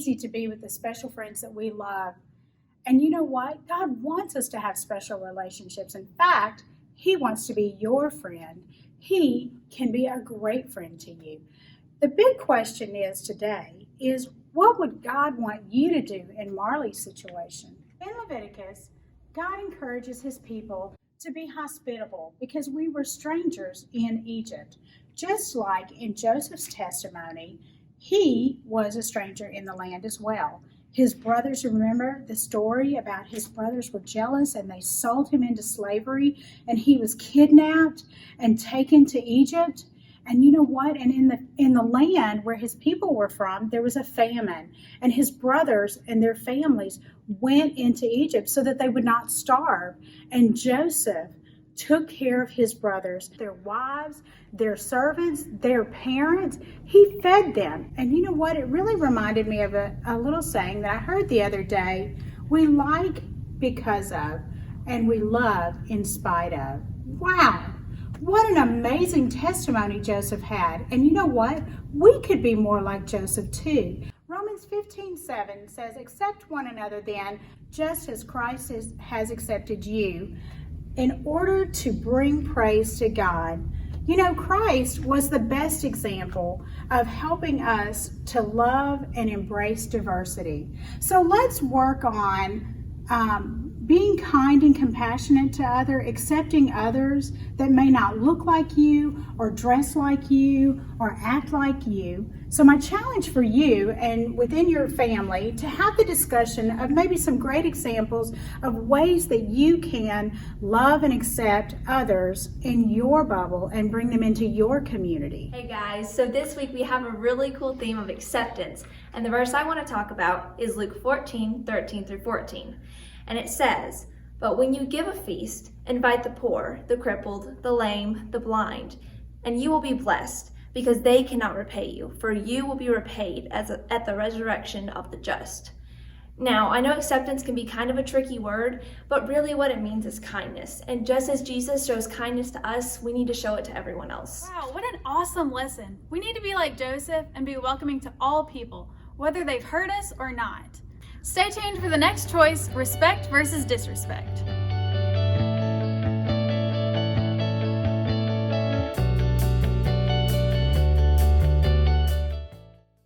easy to be with the special friends that we love. And you know what? God wants us to have special relationships. In fact, He wants to be your friend. He can be a great friend to you. The big question is today is, what would God want you to do in Marley's situation? In Leviticus, God encourages His people to be hospitable because we were strangers in Egypt. Just like in Joseph's testimony, he was a stranger in the land as well. His brothers, remember the story about his brothers were jealous and they sold him into slavery, and he was kidnapped and taken to Egypt. And you know what? And in the land where his people were from, there was a famine, and his brothers and their families went into Egypt so that they would not starve. And Joseph took care of his brothers, their wives, their servants, their parents. He fed them. And you know what? It really reminded me of a little saying that I heard the other day. We like because of, and we love in spite of. Wow. What an amazing testimony Joseph had. And you know what? We could be more like Joseph too. Romans 15:7 says, accept one another then, just as Christ has accepted you, in order to bring praise to God. You know, Christ was the best example of helping us to love and embrace diversity. So let's work on being kind and compassionate to others, accepting others that may not look like you or dress like you or act like you. So my challenge for you and within your family to have the discussion of maybe some great examples of ways that you can love and accept others in your bubble and bring them into your community. Hey guys, so this week we have a really cool theme of acceptance, and the verse I want to talk about is Luke 14:13-14. And it says, but when you give a feast, invite the poor, the crippled, the lame, the blind, and you will be blessed, because they cannot repay you, for you will be repaid at the resurrection of the just. Now, I know acceptance can be kind of a tricky word, but really what it means is kindness. And just as Jesus shows kindness to us, we need to show it to everyone else. Wow, what an awesome lesson. We need to be like Joseph and be welcoming to all people, whether they've hurt us or not. Stay tuned for the next choice, respect versus disrespect.